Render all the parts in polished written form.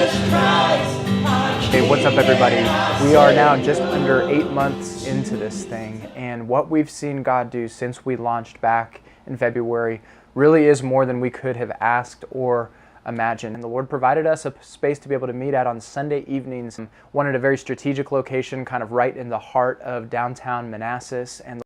Hey, what's up, everybody? We are now just under 8 months into this thing, and what we've seen God do since we launched back in February really is more than we could have asked or imagined. And the Lord provided us a space to be able to meet at on Sunday evenings, one at a very strategic location, kind of right in the heart of downtown Manassas, and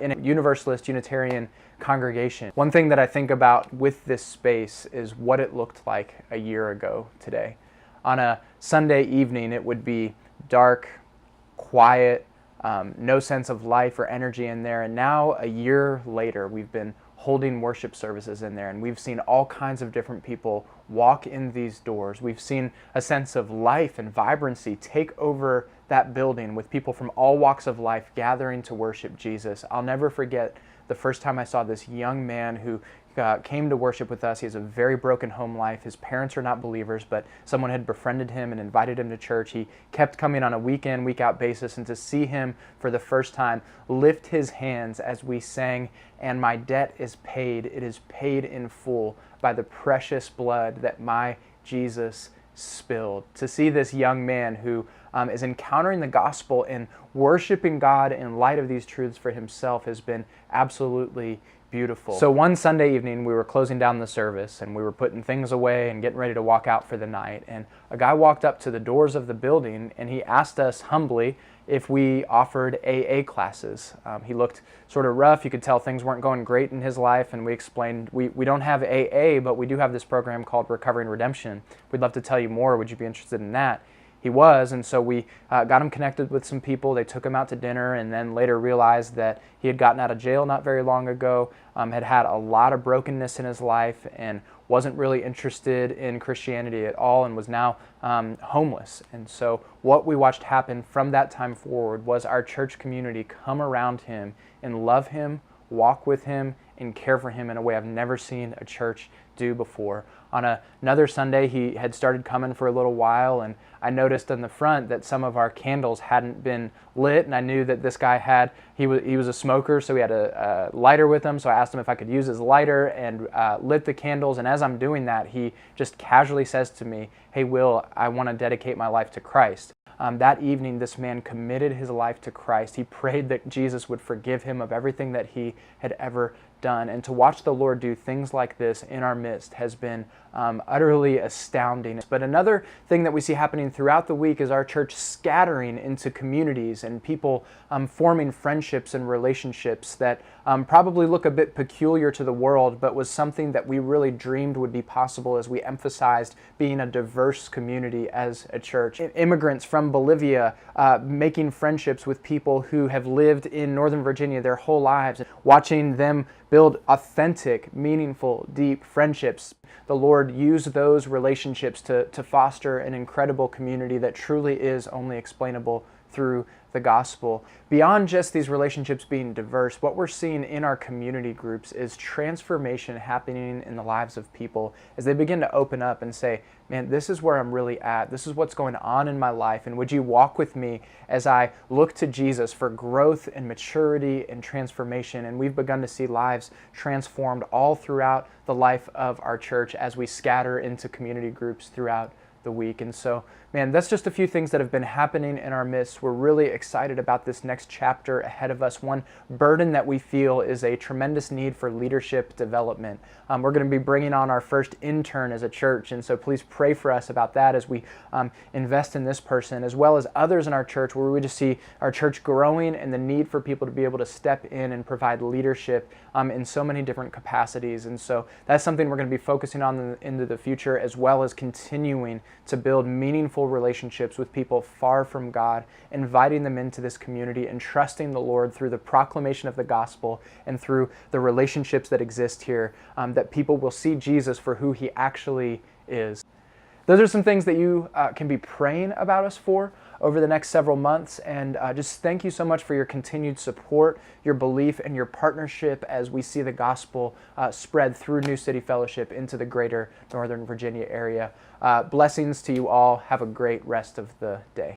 in a Universalist Unitarian congregation. One thing that I think about with this space is what it looked like a year ago today. On a Sunday evening, it would be dark, quiet, no sense of life or energy in there. And now, a year later, we've been holding worship services in there, and we've seen all kinds of different people walk in these doors. We've seen a sense of life and vibrancy take over that building, with people from all walks of life gathering to worship Jesus. I'll never forget the first time I saw this young man who came to worship with us. He has a very broken home life. His parents are not believers, but someone had befriended him and invited him to church. He kept coming on a week in, week out basis, and to see him for the first time lift his hands as we sang, "And my debt is paid, it is paid in full by the precious blood that my Jesus spilled." To see this young man who is encountering the gospel and worshiping God in light of these truths for himself has been absolutely beautiful. So one Sunday evening, we were closing down the service and we were putting things away and getting ready to walk out for the night. And a guy walked up to the doors of the building and he asked us humbly if we offered AA classes. He looked sort of rough. You could tell things weren't going great in his life. And we explained, we don't have AA, but we do have this program called Recovery and Redemption. We'd love to tell you more. Would you be interested in that? He was, and so we got him connected with some people. They took him out to dinner, and then later realized that he had gotten out of jail not very long ago, had had a lot of brokenness in his life, and wasn't really interested in Christianity at all, and was now homeless. And so what we watched happen from that time forward was our church community come around him and love him, walk with him, and care for him in a way I've never seen a church do before. On another Sunday, he had started coming for a little while, and I noticed in the front that some of our candles hadn't been lit, and I knew that this guy he was a smoker, so he had a lighter with him, so I asked him if I could use his lighter and lit the candles, and as I'm doing that, he just casually says to me, "Hey, Will, I want to dedicate my life to Christ." That evening, this man committed his life to Christ. He prayed that Jesus would forgive him of everything that he had ever done. And to watch the Lord do things like this in our midst has been utterly astounding. But another thing that we see happening throughout the week is our church scattering into communities and people forming friendships and relationships that probably look a bit peculiar to the world, but was something that we really dreamed would be possible as we emphasized being a diverse community as a church. Immigrants from Bolivia making friendships with people who have lived in Northern Virginia their whole lives, watching them build authentic, meaningful, deep friendships. The Lord used those relationships to foster an incredible community that truly is only explainable through the gospel. Beyond just these relationships being diverse, what we're seeing in our community groups is transformation happening in the lives of people as they begin to open up and say, "Man, this is where I'm really at. This is what's going on in my life. And would you walk with me as I look to Jesus for growth and maturity and transformation?" And we've begun to see lives transformed all throughout the life of our church as we scatter into community groups throughout the week. And so, man, that's just a few things that have been happening in our midst. We're really excited about this next chapter ahead of us. One burden that we feel is a tremendous need for leadership development. We're going to be bringing on our first intern as a church, and so please pray for us about that as we invest in this person, as well as others in our church, where we just see our church growing and the need for people to be able to step in and provide leadership in so many different capacities. And so that's something we're going to be focusing on into the future, as well as continuing to build meaningful relationships with people far from God, inviting them into this community and trusting the Lord through the proclamation of the gospel and through the relationships that exist here, that people will see Jesus for who he actually is. Those are some things that you can be praying about us for over the next several months, and just thank you so much for your continued support, your belief, and your partnership as we see the gospel spread through New City Fellowship into the greater Northern Virginia area. Blessings to you all. Have a great rest of the day.